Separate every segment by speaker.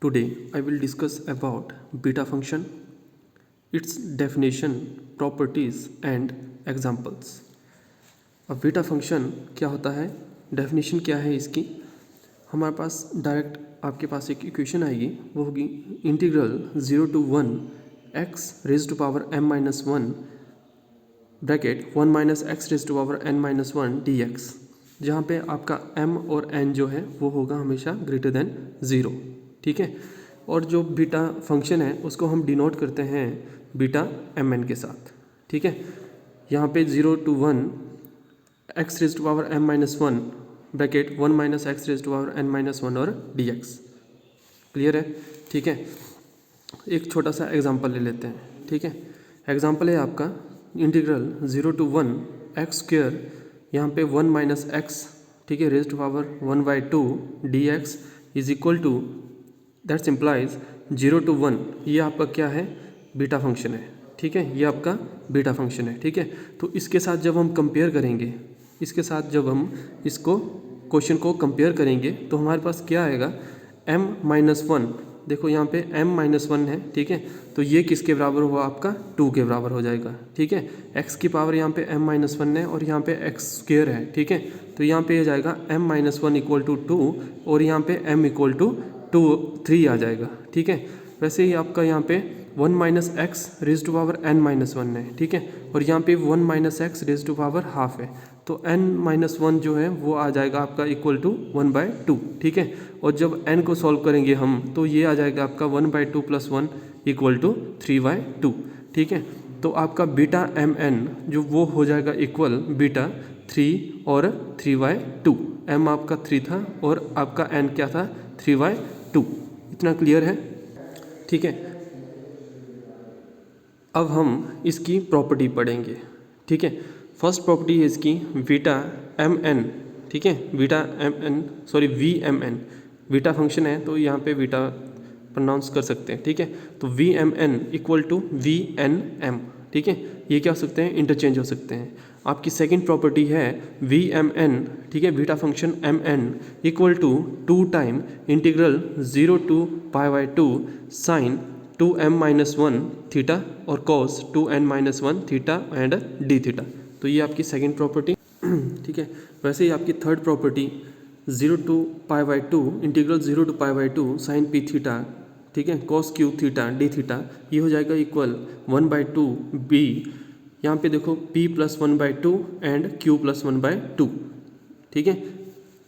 Speaker 1: Today I will discuss about beta function, its definition, properties and examples. अब beta function क्या होता है, definition क्या है इसकी। हमारे पास डायरेक्ट आपके पास एक इक्वेशन आएगी, वो होगी integral 0 to 1 x raise to power m minus 1 bracket 1 minus x raise to power n minus 1 dx, जहाँ पे आपका m और n जो है वो होगा हमेशा ग्रेटर देन 0। ठीक है, और जो बीटा फंक्शन है उसको हम डिनोट करते हैं बीटा mn के साथ। ठीक है, यहाँ पे 0 to 1 x raise to power m minus 1 bracket 1 minus x raise to power n minus 1 और dx। क्लियर है? ठीक है, एक छोटा सा एग्जांपल ले लेते हैं। ठीक है, एग्जांपल है आपका इंटीग्रल 0 to 1 एक्स स्क्वेयर, यहाँ पे 1 माइनस एक्स, ठीक है, raise to power 1/2 dx is equal to, that's implies 0 to 1, ये आपका क्या है, बीटा फंक्शन है। ठीक है, ये आपका बीटा फंक्शन है। ठीक है, तो इसके साथ जब हम कंपेयर करेंगे, इसके साथ जब हम इसको क्वेश्चन को कंपेयर करेंगे तो हमारे पास क्या आएगा, m माइनस 1। देखो यहाँ पे m माइनस 1 है। ठीक है, तो ये किसके बराबर हुआ, आपका 2 के बराबर हो जाएगा। ठीक है, x की पावर यहाँ पे m माइनस 1 है और यहाँ पे x स्क्वेयर है। ठीक है, तो यहाँ पे ये जाएगा m माइनस 1 इक्वल टू 2 और यहाँ पे m इक्वल टू 3 आ जाएगा। ठीक है, वैसे ही आपका यहाँ पे 1 minus x raise to power n minus 1 है। ठीक है, और यहाँ पे 1 minus x raise to power half है, तो n माइनस 1 जो है वो आ जाएगा आपका इक्वल टू 1/2। ठीक है, और जब n को सॉल्व करेंगे हम तो ये आ जाएगा आपका 1/2 प्लस 1 इक्वल टू 3/2। ठीक है, तो आपका बीटा mn जो वो हो जाएगा इक्वल बीटा 3 और 3/2। m आपका 3 था और आपका n क्या था, 3/2। इतना क्लियर है? ठीक है, अब हम इसकी प्रॉपर्टी पढ़ेंगे। ठीक है, फर्स्ट प्रॉपर्टी है इसकी बीटा एम एन। ठीक है, beta M N, sorry V M N, beta function है तो यहाँ पे बीटा प्रोनाउंस कर सकते हैं। ठीक है, तो V M N equal to V N M. ठीक है, ये क्या हो सकते हैं, इंटरचेंज हो सकते हैं। आपकी सेकंड प्रॉपर्टी है वी एम एन, ठीक है, beta function M N equal to 2 time integral 0 to π/2 sine 2m minus 1 theta और cos 2n minus 1 theta and d theta. तो ये आपकी सेकंड प्रॉपर्टी। ठीक है, वैसे ही आपकी third property 0 to π/2 integral 0 to π/2 sine P theta, ठीक है, cos Q theta d theta, ये हो जाएगा इक्वल 1/2 बी। यहाँ पे देखो p plus 1/2 and q plus 1/2। ठीक है,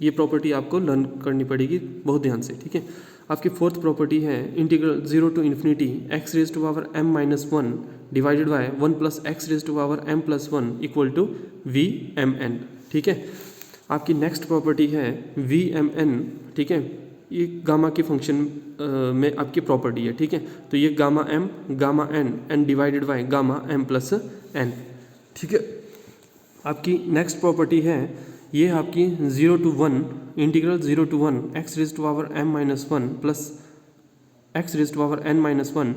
Speaker 1: ये प्रॉपर्टी आपको लर्न करनी पड़ेगी बहुत ध्यान से। ठीक है, आपकी फोर्थ प्रॉपर्टी है integral 0 to infinity x raise to power m minus 1 divided by 1 plus x raise to power m plus 1 equal to V M N. ठीक है, आपकी नेक्स्ट प्रॉपर्टी है वी एम एन। ठीक है, ये गामा की function में आपकी प्रॉपर्टी है। ठीक है, तो ये gamma m gamma n divided by gamma m plus n। ठीक है, आपकी नेक्स्ट प्रॉपर्टी है, ये आपकी 0 to 1 integral 0 to 1 x raise to power m minus 1 plus x raise to power n minus 1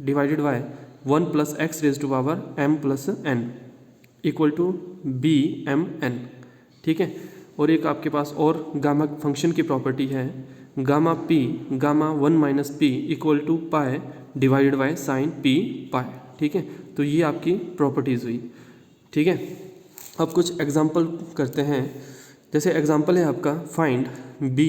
Speaker 1: divided by 1 plus x raise to power m plus n equal to B M N. ठीक है, और एक आपके पास और gamma function की property है gamma p gamma 1 minus P equal to pi divided by sine P pi. ठीक है, तो ये आपकी प्रॉपर्टीज़ हुई। ठीक है, अब कुछ एग्जाम्पल करते हैं। जैसे एग्जाम्पल है आपका फाइंड b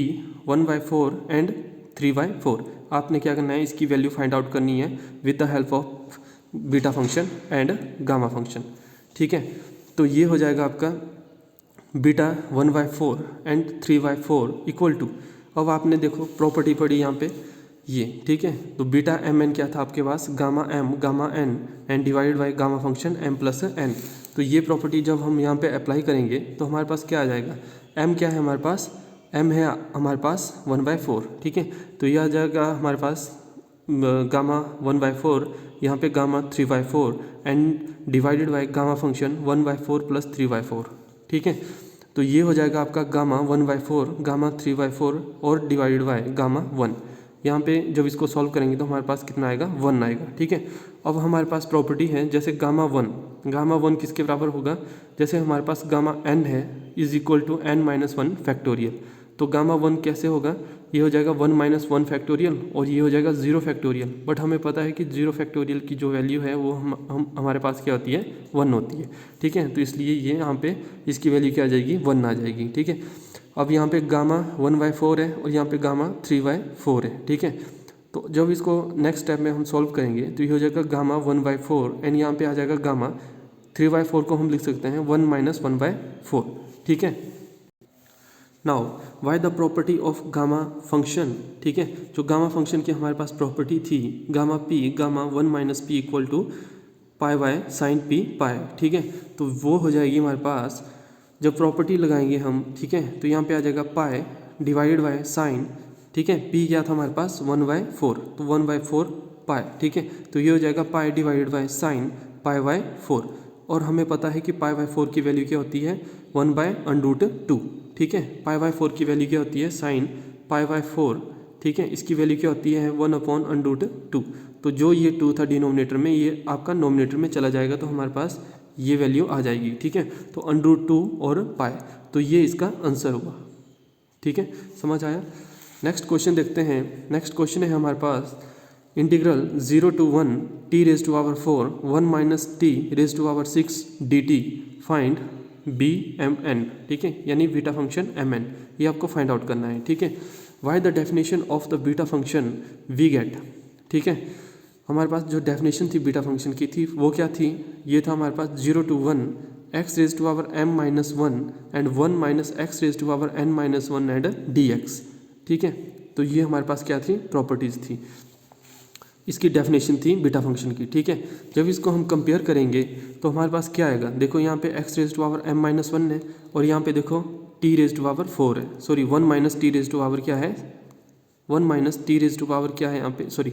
Speaker 1: 1/4 एंड 3/4। आपने क्या करना है, इसकी वैल्यू फाइंड आउट करनी है with the help of beta function and gamma function. ठीक है, तो ये हो जाएगा आपका बीटा 1/4 एंड 3/4 इक्वल टू, अब आपने देखो प्रॉपर्टी पढ़ी यहाँ पे ये। ठीक है, तो बीटा एम एन क्या था आपके पास, gamma M gamma N and divided by gamma function M plus N. तो ये प्रॉपर्टी जब हम यहाँ पे अप्लाई करेंगे तो हमारे पास क्या आ जाएगा, m क्या है हमारे पास, m है हमारे पास 1/4। ठीक है, तो ये आ जाएगा हमारे पास गामा 1/4, यहाँ पे gamma 3/4 and divided by gamma function 1/4 plus 3/4। ठीक है, तो ये हो जाएगा आपका गामा 1/4 गामा 3/4 और डिवाइडेड बाई गामा 1। यहाँ पे जब इसको सॉल्व करेंगे तो हमारे पास कितना आएगा, 1 आएगा। ठीक है, अब हमारे पास प्रॉपर्टी है जैसे गामा 1 किसके बराबर होगा, जैसे हमारे पास गामा n है is equal to n minus 1 factorial. तो गामा 1 कैसे होगा, ये हो जाएगा 1 माइनस 1 फैक्टोरियल और ये हो जाएगा 0 फैक्टोरियल। बट हमें पता है कि 0 फैक्टोरियल की जो वैल्यू है वो हमारे पास क्या होती है, 1 होती है। ठीक है, तो इसलिए ये यहाँ पे इसकी वैल्यू क्या आ जाएगी, 1 आ जाएगी। ठीक है, अब यहाँ पे गामा 1/4 है और यहाँ पे गामा 3/4 है। ठीक है, तो जब इसको नेक्स्ट स्टेप में हम सॉल्व करेंगे तो ये हो जाएगा गामा 1/4 एंड यहाँ पे आ जाएगा गामा 3/4 को हम लिख सकते हैं 1 माइनस 1/4। ठीक है, now why the property of gamma function. ठीक है, जो गामा फंक्शन की हमारे पास प्रॉपर्टी थी gamma P, gamma 1 minus P equal to pi by sine P pi. ठीक है, तो वो हो जाएगी हमारे पास जब प्रॉपर्टी लगाएंगे हम। ठीक है, तो यहाँ पे आ जाएगा पाई डिवाइडेड बाय साइन। ठीक है, पी क्या था हमारे पास 1/4, तो 1/4 पाई। ठीक है, तो ये हो जाएगा पाई डिवाइडेड बाय साइन पाई/4 और हमें पता है कि पाई/4 की वैल्यू क्या होती है 1/√2। ठीक है, पाई/4 की वैल्यू क्या होती है साइन पाई/4। ठीक है, इसकी वैल्यू क्या होती है 1/√2। तो जो ये 2 था डिनोमिनेटर में, ये आपका नोमिनेटर में चला जाएगा तो हमारे पास ये वैल्यू आ जाएगी। ठीक है, तो √2 और पाई, तो ये इसका आंसर हुआ। ठीक है, समझ आया। नेक्स्ट क्वेश्चन देखते हैं। नेक्स्ट क्वेश्चन है हमारे पास integral 0 to 1 t⁴ 1 minus t⁶ dt find BMN। ठीक है, यानी बीटा फंक्शन MN, ये आपको फाइंड आउट करना है। ठीक है, by the definition of the beta function we get. ठीक है, हमारे पास जो डेफिनेशन थी बीटा फंक्शन की थी वो क्या थी, ये था हमारे पास 0 to 1 x⁻m−1 and 1 minus x⁻n−1 and dx। ठीक है, तो ये हमारे पास क्या थी, प्रॉपर्टीज़ थी, इसकी डेफिनेशन थी बीटा फंक्शन की। ठीक है, जब इसको हम कंपेयर करेंगे तो हमारे पास क्या आएगा, देखो यहाँ पे x⁻m−1 है और यहाँ पे देखो t⁴ है। सॉरी 1 माइनस t⁴ क्या है, 1 माइनस t⁴ क्या है यहाँ पे, सॉरी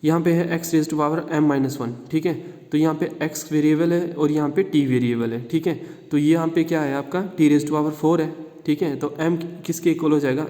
Speaker 1: यहाँ पे है x⁻m−1। ठीक है, तो यहाँ पे x वेरिएबल है और यहाँ पे t वेरिएबल है। ठीक है, तो ये यहाँ पे क्या है आपका t⁴ है। ठीक है, तो m किसके इक्वल हो जाएगा,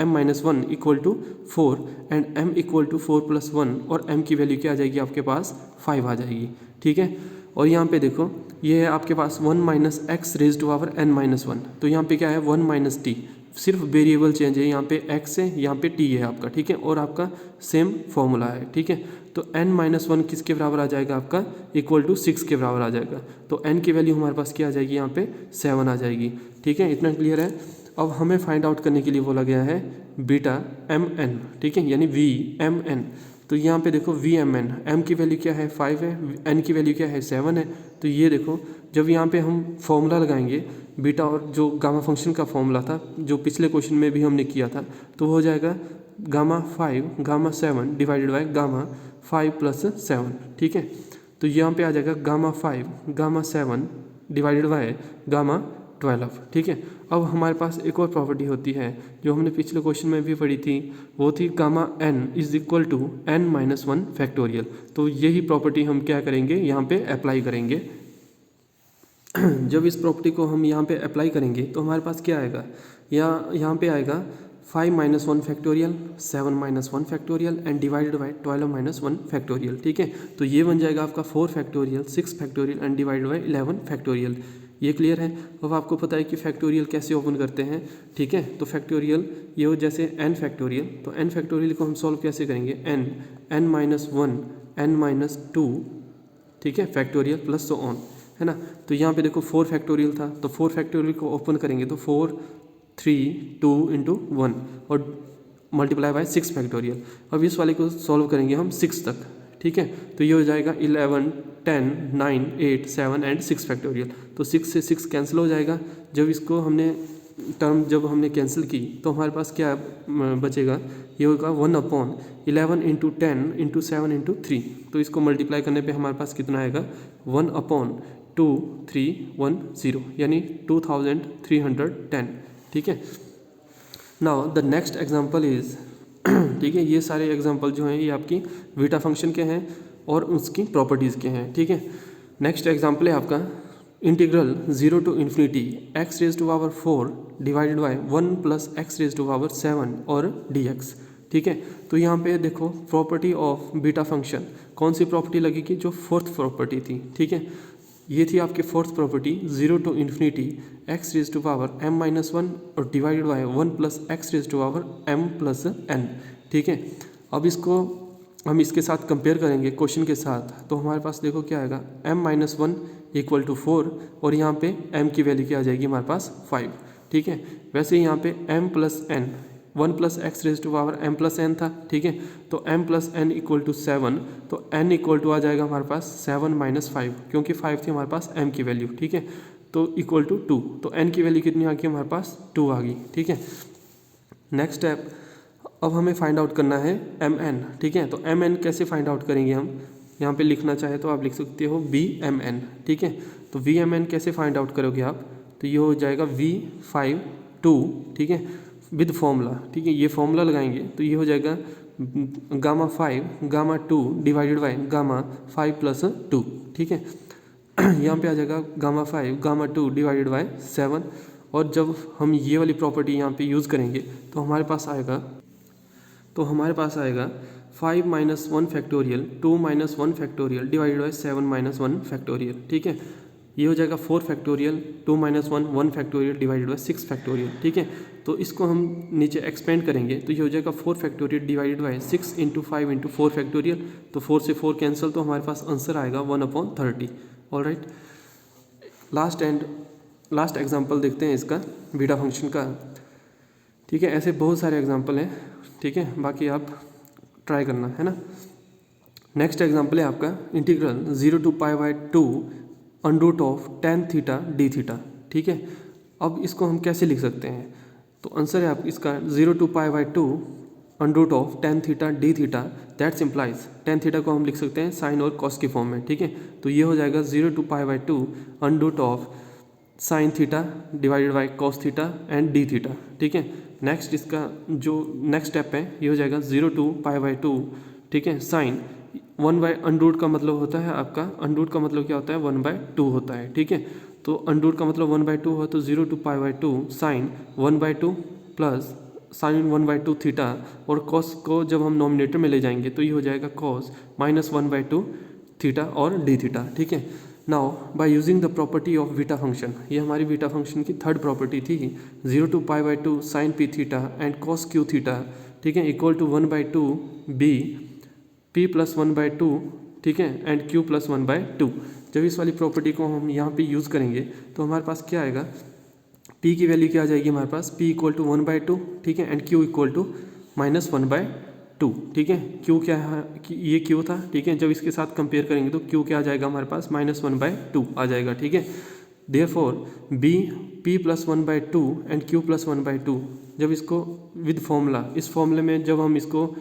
Speaker 1: m-1 equal to 4 and m equal to 4 + 1 और m की वैल्यू क्या आ जाएगी आपके पास 5 आ जाएगी। ठीक है, और यहाँ पे देखो ये है आपके पास 1 माइनस x⁻n−1, तो यहाँ पे क्या है 1 माइनस t, सिर्फ वेरिएबल चेंज है, यहाँ पे x है यहाँ पे t है आपका। ठीक है, और आपका सेम फॉर्मूला है। ठीक है, तो n-1 किसके बराबर आ जाएगा आपका, इक्वल टू 6 के बराबर आ जाएगा। तो n की वैल्यू हमारे पास क्या आ जाएगी, यहाँ पे 7 आ जाएगी। ठीक है, इतना क्लियर है। अब हमें फाइंड आउट करने के लिए बोला गया है बीटा MN। ठीक है, यानी VMN। तो यहाँ पे देखो VMN, m की वैल्यू क्या है 5 है, n की वैल्यू क्या है 7 है। तो ये देखो जब यहाँ पे हम फॉर्मूला लगाएंगे बीटा और जो गामा फंक्शन का फॉर्मूला था जो पिछले क्वेश्चन में भी हमने किया था, तो हो जाएगा gamma 5 gamma 7 divided by gamma 5 + 7। ठीक है, तो यहाँ पे आ जाएगा gamma 5 gamma 7 divided by gamma 12। ठीक है, अब हमारे पास एक और प्रॉपर्टी होती है जो हमने पिछले क्वेश्चन में भी पढ़ी थी, वो थी gamma n is equal to n-1 factorial. तो यही प्रॉपर्टी हम क्या करेंगे, यहाँ पे अप्लाई करेंगे। जब इस प्रॉपर्टी को हम यहाँ पे अप्लाई करेंगे तो हमारे पास क्या आएगा, यहाँ पे आएगा 5 - 1 factorial 7 - 1 factorial and divided by 12 - 1 factorial. ठीक है, तो ये बन जाएगा आपका 4 factorial 6 factorial and divided by 11 factorial. ये क्लियर है। अब आपको पता है कि फैक्टोरियल कैसे ओपन करते हैं। ठीक है, तो फैक्टोरियल ये हो जैसे n फैक्टोरियल, तो n फैक्टोरियल को हम सॉल्व कैसे करेंगे, n-1 n-2 ठीक है फैक्टोरियल प्लस सो ऑन, है ना। तो यहाँ पे देखो 4 फैक्टोरियल था, तो 4 फैक्टोरियल को ओपन करेंगे तो 4 3 2 × 1 और मल्टीप्लाई बाय 6 फैक्टोरियल। अब इस वाले को सॉल्व करेंगे हम 6 तक। ठीक है, तो ये हो जाएगा 11 10 9 8 7 एंड 6 फैक्टोरियल। तो 6 से 6 कैंसिल हो जाएगा। जब इसको हमने टर्म जब हमने कैंसिल की तो हमारे पास क्या बचेगा, ये होगा 1/11 × 10 × 7 × 3। तो इसको मल्टीप्लाई करने पे हमारे पास कितना आएगा 1/2310 यानी 2310। ठीक है, now the next example is ठीक है, ये सारे एग्जांपल जो हैं ये आपकी बीटा फंक्शन के हैं और उसकी प्रॉपर्टीज़ के हैं। ठीक है, नेक्स्ट एग्जांपल है आपका integral 0 to ∞ x⁴ divided by 1 + x⁻7 और dx। ठीक है, तो यहाँ पे देखो प्रॉपर्टी ऑफ बीटा फंक्शन कौन सी प्रॉपर्टी लगेगी, जो फोर्थ प्रॉपर्टी थी। ठीक है, ये थी आपकी fourth property, 0 to infinity x raise to power m minus 1 और divided by 1 plus x raise to power m plus n। ठीक है, अब इसको हम इसके साथ कंपेयर करेंगे क्वेश्चन के साथ, तो हमारे पास देखो क्या आएगा, m माइनस 1 इक्वल टू 4 और यहाँ पे m की वैल्यू क्या आ जाएगी हमारे पास 5। ठीक है, वैसे यहाँ पे m plus n 1 plus x raise to power m plus n था। ठीक है, तो m plus n equal to 7, तो n इक्वल टू आ जाएगा हमारे पास 7 माइनस 5, क्योंकि 5 थी हमारे पास m की वैल्यू। ठीक है, तो इक्वल टू 2, तो n की वैल्यू कितनी आ गई हमारे पास 2 आ गई। ठीक है, नेक्स्ट स्टेप, अब हमें फाइंड आउट करना है mn। ठीक है, तो mn कैसे फाइंड आउट करेंगे हम, यहाँ पे लिखना चाहे तो आप लिख सकते हो vmn। ठीक है, तो vmn कैसे फाइंड आउट करोगे आप, तो ये हो जाएगा v52। ठीक है, विद फॉर्मूला। ठीक है, ये फॉर्मूला लगाएंगे तो ये हो जाएगा gamma 5 gamma 2 divided by gamma 5 plus 2। ठीक है, यहाँ पे आ जाएगा गामा 5 गामा 2 डिवाइडेड बाई 7, और जब हम ये वाली प्रॉपर्टी यहाँ पे यूज़ करेंगे तो हमारे पास आएगा 5 minus 1 factorial 2 minus 1 factorial divided by 7 minus 1 factorial. ठीक है, ये हो जाएगा 4 factorial 2 minus 1 factorial divided by 6 factorial. ठीक है, तो इसको हम नीचे एक्सपेंड करेंगे तो ये हो जाएगा 4 factorial divided by 6 into 5 into 4 factorial, तो 4 से 4 कैंसिल, तो हमारे पास आंसर आएगा 1/30। ऑलराइट, लास्ट एग्जांपल देखते हैं इसका बीटा फंक्शन का। ठीक है, ऐसे बहुत सारे एग्जांपल हैं। ठीक है, बाकी आप ट्राई करना है ना। नेक्स्ट एग्जांपल है आपका integral 0 to π/2 under of tan theta d theta. ठीक है, अब इसको हम कैसे लिख सकते हैं, तो आंसर है आप इसका 0 to π/2 under of tan theta d theta, that simplify tan theta को हम लिख सकते हैं साइन और कॉस की फॉर्म में। ठीक है, तो ये हो जाएगा 0 to π/2 under of sine theta divided by cos theta and d theta. ठीक है, नेक्स्ट इसका जो नेक्स्ट स्टेप है ये हो जाएगा 0 to π/2। ठीक है, साइन 1/√, का मतलब होता है आपका अंडरूट का मतलब क्या होता है 1/2 होता है। ठीक है, तो अंडरूट का मतलब 1/2 हो, तो 0 to π/2 sine 1/2 plus sine 1/2 theta, और कॉस को जब हम नॉमिनेटर में ले जाएंगे तो ये हो जाएगा कॉस माइनस 1/2 थीटा और डी थीटा। ठीक है, now by using the property of beta function, ये हमारी बीटा फंक्शन की थर्ड प्रॉपर्टी थी, 0 to π/2 sine P theta and cos Q theta. ठीक है, equal to 1/2 B p plus 1/2। ठीक है, एंड q प्लस 1/2। जब इस वाली प्रॉपर्टी को हम यहाँ पे यूज़ करेंगे तो हमारे पास क्या आएगा, p की वैल्यू क्या आ जाएगी हमारे पास, p इक्वल टू 1/2। ठीक है, and q equal to minus 1/2। ठीक है, q क्या है, ये q था। ठीक है, जब इसके साथ कंपेयर करेंगे तो q क्या आ जाएगा हमारे पास, माइनस 1/2 आ जाएगा। ठीक है, therefore b p plus 1/2 and q plus 1/2, जब इसको विद फॉर्मूला, इस फॉर्मूले में जब हम इसको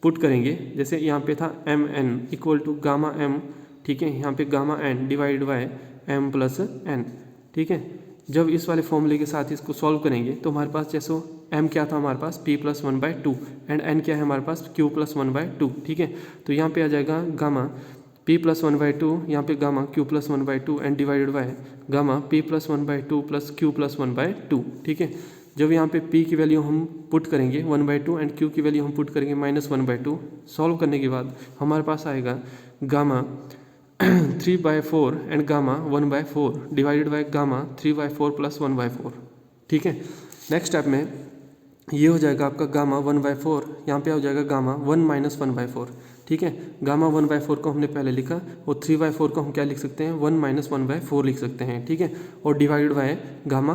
Speaker 1: पुट करेंगे, जैसे यहाँ पे था M N equal to gamma M. ठीक है, यहाँ पे gamma N divide by M plus N. ठीक है, जब इस वाले फॉर्मूले के साथ इसको सॉल्व करेंगे तो हमारे पास जैसे एम क्या था हमारे पास p प्लस 1/2 एंड एन क्या है हमारे पास q प्लस 1/2। ठीक है, तो यहाँ पे आ जाएगा गामा p प्लस 1/2, यहाँ पे gamma q plus 1/2 and divided by gamma p plus 1/2 plus q plus 1/2। ठीक है, जब यहाँ पे p की वैल्यू हम पुट करेंगे 1/2 एंड q की वैल्यू हम पुट करेंगे माइनस 1/2, सॉल्व करने के बाद हमारे पास आएगा gamma 3/4 and gamma 1/4 divided by gamma 3/4 plus 1/4। ठीक है, नेक्स्ट स्टेप में ये हो जाएगा आपका गामा 1/4, यहाँ पे हो जाएगा गामा 1 माइनस 1/4। ठीक है, गामा 1/4 को हमने पहले लिखा, और 3/4 को हम क्या लिख सकते हैं, 1 माइनस 1/4 लिख सकते हैं। ठीक है, और डिवाइडेड बाय गामा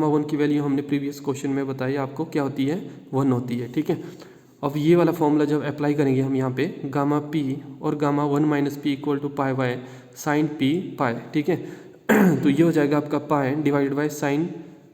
Speaker 1: 1 की वैल्यू हमने प्रीवियस क्वेश्चन में बताई आपको क्या होती है, 1 होती है। ठीक है, अब ये वाला फॉर्मूला जब अप्लाई करेंगे हम यहाँ पे गामा p और gamma 1 minus p equal to pi by sine p pi. ठीक है, तो ये हो जाएगा आपका pi divided by sine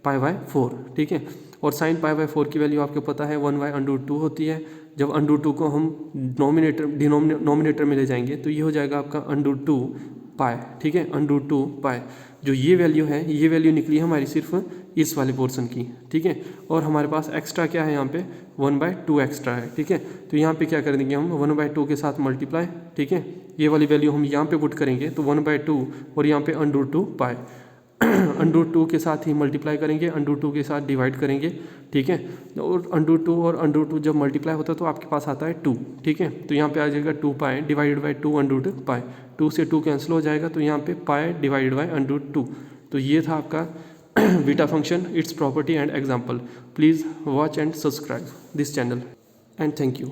Speaker 1: pi by 4। ठीक है, और साइन पाई बाय 4 की वैल्यू आपको पता है 1/√2 होती है। जब √2 को हम नॉमिनेटर में ले जाएंगे तो ये हो जाएगा आपका √2 पाई। ठीक है, √2 पाई, जो ये वैल्यू है, ये वैल्यू निकली है हमारी सिर्फ इस वाले पोर्शन की। ठीक है, और हमारे पास एक्स्ट्रा क्या है यहाँ पे 1/2 एक्स्ट्रा है। ठीक है, तो यहाँ पे क्या कर देंगे हम 1/2 के साथ मल्टीप्लाई। ठीक है, ये वाली वैल्यू हम यहाँ पे पुट करेंगे तो 1/2 और यहाँ पे √2 पाई। अंडर 2 के साथ ही मल्टीप्लाई करेंगे, अंडर 2 के साथ डिवाइड करेंगे, ठीक है। और अंडर 2 जब मल्टीप्लाई होता है तो आपके पास आता है 2, ठीक है। तो यहाँ पे आ जाएगा 2 पाई डिवाइडेड बाई 2 अंडर 2 पाई, 2 से 2 कैंसिल हो जाएगा, तो यहाँ पे पाई डिवाइडेड बाई अंडर 2। तो ये था आपका beta function, it's property and example. Please watch and subscribe this channel and thank you.